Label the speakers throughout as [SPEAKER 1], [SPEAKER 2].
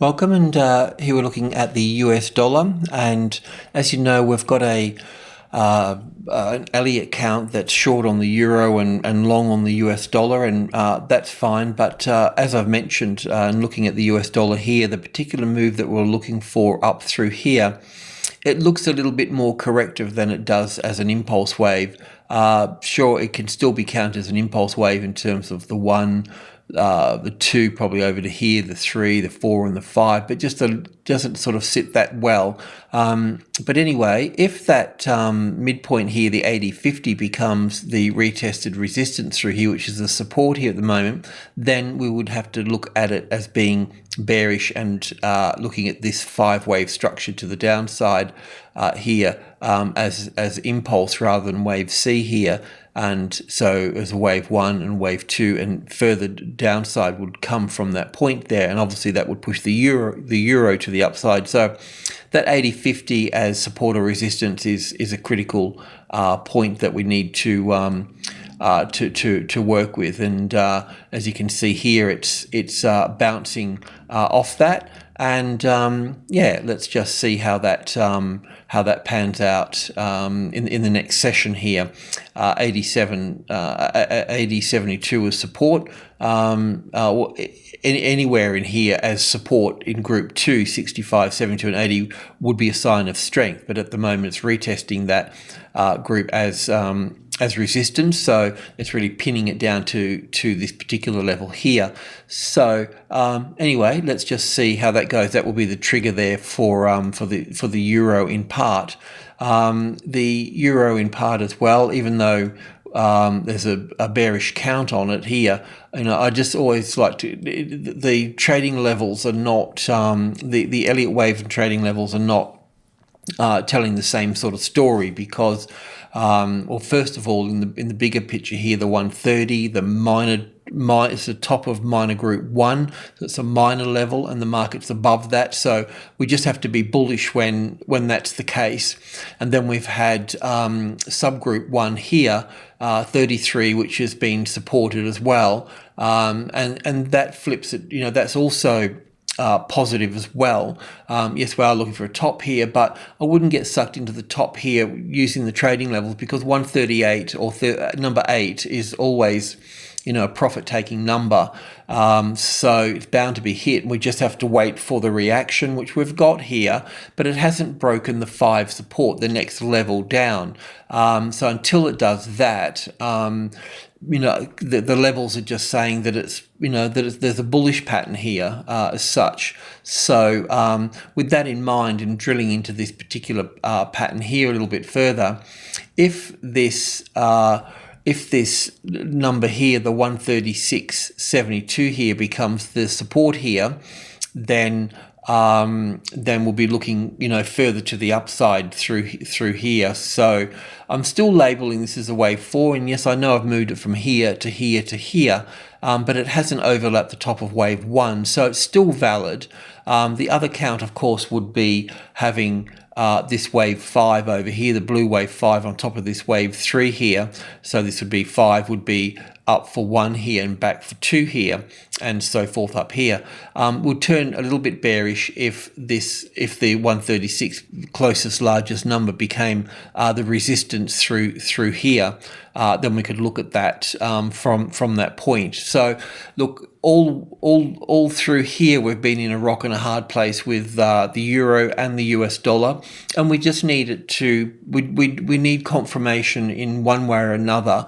[SPEAKER 1] Welcome, and here we're looking at the US dollar, and as you know, we've got an Elliott count that's short on the euro and long on the US dollar, and that's fine. But as I've mentioned, and looking at the US dollar here, the particular move that we're looking for up through here, it looks a little bit more corrective than it does as an impulse wave. Sure, it can still be counted as an impulse wave in terms of the 1, the 2 probably over to here, the 3, the 4 and the 5, but just doesn't sort of sit that well. But anyway, if that midpoint here, the 80.50, becomes the retested resistance through here, which is the support here at the moment, then we would have to look at it as being bearish and looking at this 5-wave structure to the downside here as impulse rather than wave C here. And so as a wave 1 and wave 2, and further downside would come from that point there, and obviously that would push the euro to the upside. So that 80.50 as support or resistance is a critical point that we need to work with. And as you can see here, it's bouncing off that. And yeah, let's just see how that pans out in the next session here. 80.72 as support. Anywhere in here as support in group 2, 65, 72 and 80 would be a sign of strength, but at the moment it's retesting that group as resistance, so it's really pinning it down to this particular level here. So anyway, let's just see how that goes. That will be the trigger there for the euro in part. The euro in part as well, even though there's a bearish count on it here. You know, I just always like to, the trading levels are not, the Elliott Wave and trading levels are not telling the same sort of story, because well, first of all, in the bigger picture here, the 130, it's the top of minor group 1, so it's a minor level, and the market's above that. So we just have to be bullish when that's the case. And then we've had subgroup 1 here, 33, which has been supported as well, and that flips it. You know, that's also positive as well. Yes, we are looking for a top here, but I wouldn't get sucked into the top here using the trading levels, because 138 or number 8 is always, you know, a profit-taking number. So it's bound to be hit, and we just have to wait for the reaction, which we've got here, but it hasn't broken the 5 support, the next level down. So until it does that, you know, the levels are just saying that it's, you know, that there's a bullish pattern here as such. So with that in mind, and drilling into this particular pattern here a little bit further, if this number here, the 136.72 here, becomes the support here, then we'll be looking, you know, further to the upside through here. So I'm still labeling this as a wave 4, and yes, I know I've moved it from here to here to here, but it hasn't overlapped the top of wave 1, so it's still valid. The other count, of course, would be having this wave 5 over here, the blue wave 5 on top of this wave 3 here. So this would be 5 would be up for 1 here and back for 2 here, and so forth up here. Will turn a little bit bearish if the 136 closest largest number became the resistance through here. Then we could look at that from that point. So look, all through here we've been in a rock and a hard place with the euro and the US dollar, and we just need it to we need confirmation in one way or another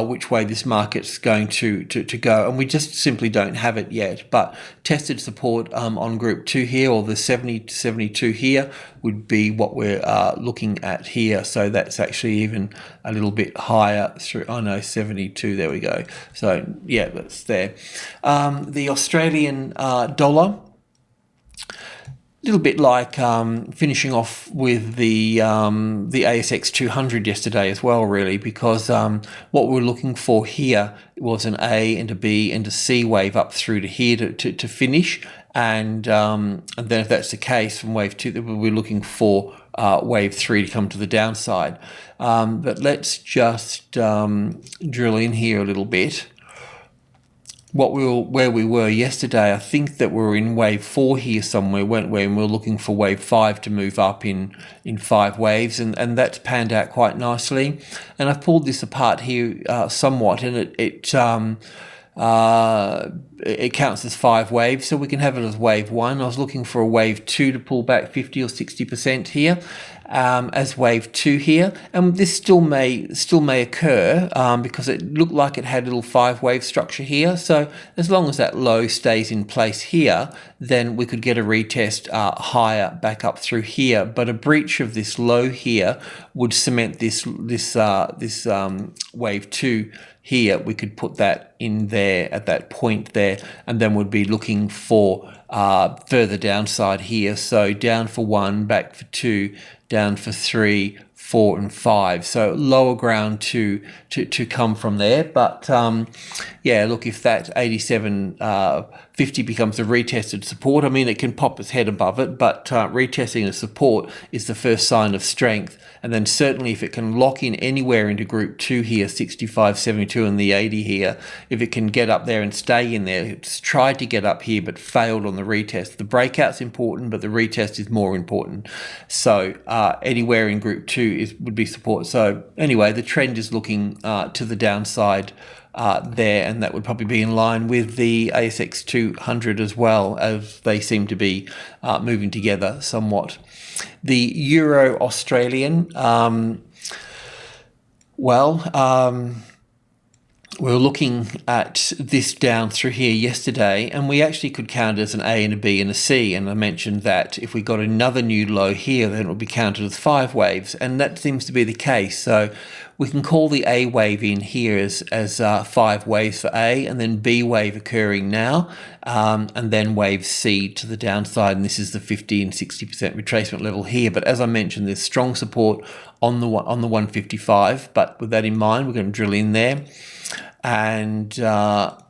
[SPEAKER 1] which way this market's going to go, and we just simply don't have it yet. But tested support on group 2 here, or the 70 to 72 here, would be what we're looking at here. So that's actually even a little bit higher through, oh no, 72, there we go. So yeah, that's there. The Australian dollar, a little bit like finishing off with the ASX 200 yesterday as well, really, because what we're looking for here was an A and a B and a C wave up through to here to finish, and then if that's the case, from wave 2, we're looking for wave 3 to come to the downside. But let's just drill in here a little bit. where we were yesterday. I think that we were in wave 4 here somewhere, weren't we? And we we're looking for wave 5 to move up in 5 waves, and that's panned out quite nicely. And I've pulled this apart here somewhat, and it counts as 5 waves, so we can have it as wave 1. I was looking for a wave 2 to pull back 50 or 60% here, as wave 2 here, and this still may occur because it looked like it had a little 5-wave structure here. So as long as that low stays in place here, then we could get a retest higher back up through here. But a breach of this low here would cement this wave 2 here. We could put that in there at that point there, and then we'd be looking for further downside here. So down for 1, back for 2, down for 3, 4, and 5. So lower ground to come from there. But yeah, look, if that 87.50 becomes a retested support, I mean, it can pop its head above it, but retesting a support is the first sign of strength. And then certainly if it can lock in anywhere into group 2 here, 65, 72 and the 80 here, if it can get up there and stay in there, it's tried to get up here but failed on the retest. The breakout's important, but the retest is more important. So anywhere in group 2 would be support. So anyway, the trend is looking to the downside there, and that would probably be in line with the ASX 200 as well, as they seem to be moving together somewhat. The Euro Australian, we were looking at this down through here yesterday, and we actually could count it as an A and a B and a C, and I mentioned that if we got another new low here, then it would be counted as 5 waves, and that seems to be the case. So we can call the A wave in here as 5 waves for A, and then B wave occurring now, and then wave C to the downside, and this is the 50 and 60% retracement level here. But as I mentioned, there's strong support on the 155, but with that in mind, we're going to drill in there. And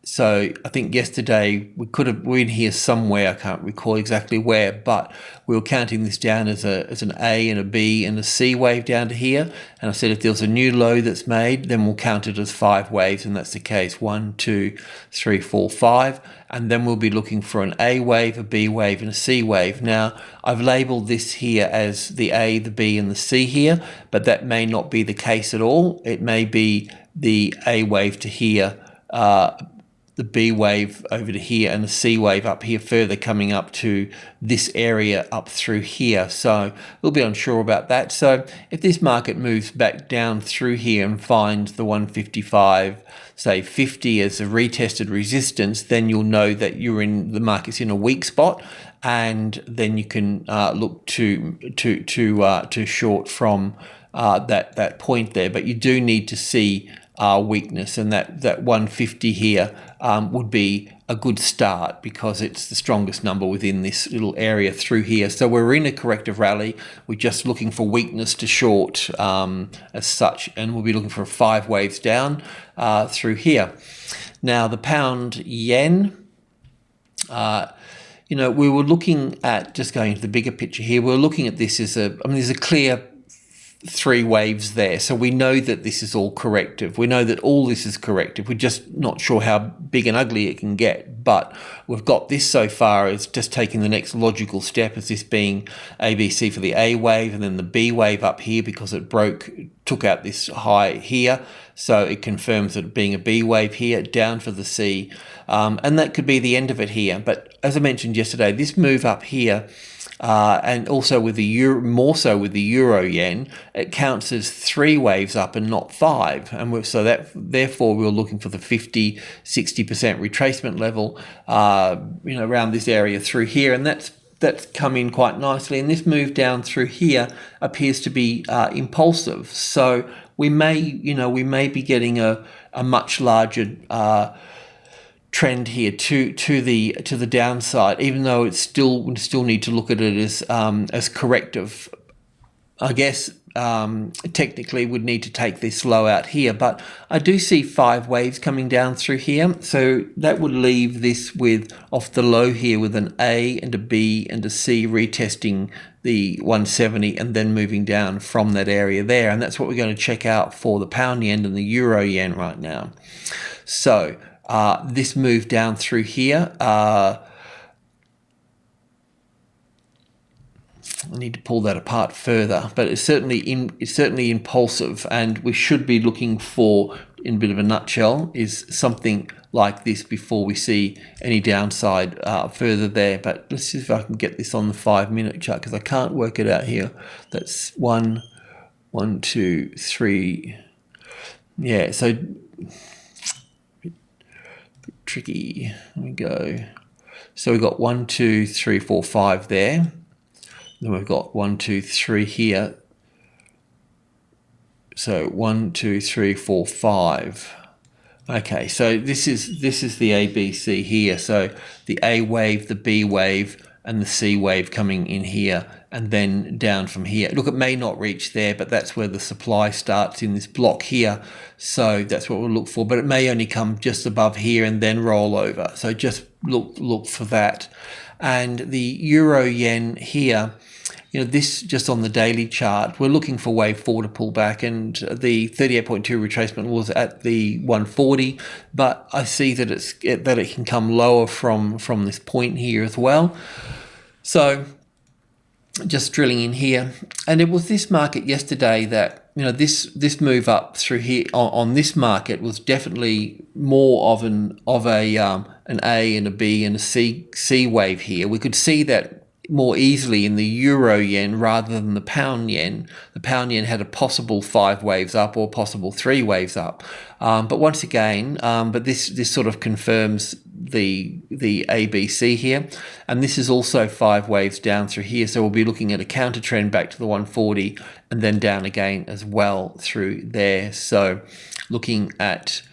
[SPEAKER 1] so I think yesterday we're in here somewhere, I can't recall exactly where, but we were counting this down as an A and a B and a C wave down to here. And I said if there's a new low that's made, then we'll count it as 5 waves, and that's the case. 1, 2, 3, 4, 5. And then we'll be looking for an A wave, a B wave, and a C wave. Now, I've labeled this here as the A, the B, and the C here, but that may not be the case at all. It may be the A wave to here, the B wave over to here, and the C wave up here further, coming up to this area up through here. So we'll be unsure about that. So if this market moves back down through here and finds the 155, say 50 as a retested resistance, then you'll know that the market's in a weak spot, and then you can look to short from that point there. But you do need to see weakness, and that 150 here would be a good start because it's the strongest number within this little area through here. So we're in a corrective rally. We're just looking for weakness to short as such, and we'll be looking for 5 waves down through here. Now the pound yen, we were looking at, just going into the bigger picture here, we're looking at this as there's a clear 3 waves there. So we know that this is all corrective. We know that all this is corrective. We're just not sure how big and ugly it can get. But we've got this so far as just taking the next logical step, as this being ABC for the A wave, and then the B wave up here because it took out this high here. So it confirms it being a B wave here, down for the C. And that could be the end of it here. But as I mentioned yesterday, this move up here, and also with the euro, more so with the euro yen, it counts as 3 waves up and not 5, and so that therefore we're looking for the 50-60% retracement level, around this area through here, and that's come in quite nicely. And this move down through here appears to be impulsive, so we may be getting a much larger trend here to the downside, even though we still need to look at it as corrective. I guess technically would need to take this low out here, but I do see 5 waves coming down through here, so that would leave this with off the low here with an A and a B and a C retesting the 170 and then moving down from that area there, and that's what we're going to check out for the pound yen and the euro yen right now. So this move down through here. I need to pull that apart further, but it's certainly impulsive, and we should be looking for, in a bit of a nutshell, is something like this before we see any downside further there. But let's see if I can get this on the 5-minute chart, because I can't work it out here. That's 1, 2, 3. Yeah, so bit tricky. Let me go. So we've got 1, 2, 3, 4, 5 there. Then we've got 1, 2, 3 here. So 1, 2, 3, 4, 5. Okay, so this is the ABC here. So the A wave, the B wave, and the C wave coming in here, and then down from here. Look, it may not reach there, but that's where the supply starts in this block here. So that's what we'll look for. But it may only come just above here and then roll over. So just look for that. And the euro yen here, you know, this just on the daily chart, we're looking for wave 4 to pull back, and the 38.2 retracement was at the 140, but I see that it can come lower from this point here as well. So just drilling in here, and it was this market yesterday that, you know, this move up through here on this market was definitely more of an A and a B and a C wave here. We could see that more easily in the euro yen rather than the pound yen. The pound yen had a possible 5 waves up or possible 3 waves up. But once again, but this sort of confirms the ABC here, and this is also 5 waves down through here. So we'll be looking at a counter trend back to the 140 and then down again as well through there. So looking at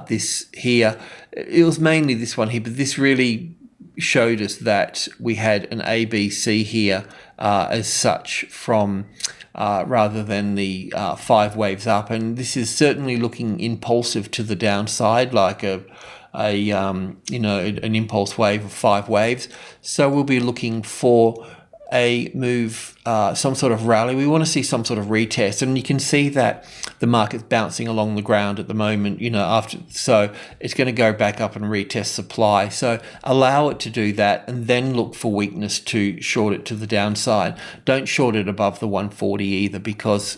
[SPEAKER 1] this here, it was mainly this one here, but this really showed us that we had an ABC here as such from rather than the 5 waves up, and this is certainly looking impulsive to the downside, like an impulse wave of 5 waves. So we'll be looking for a move, some sort of rally. We want to see some sort of retest, and you can see that the market's bouncing along the ground at the moment, you know, so it's going to go back up and retest supply. So allow it to do that, and then look for weakness to short it to the downside. Don't short it above the 140 either, because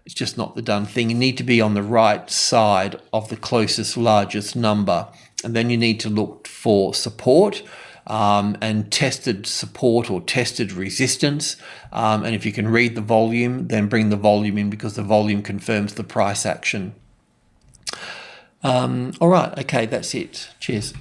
[SPEAKER 1] it's just not the done thing. You need to be on the right side of the closest, largest number, and then you need to look for support. And tested support or tested resistance, and if you can read the volume, then bring the volume in, because the volume confirms the price action. All right, okay, that's it. Cheers.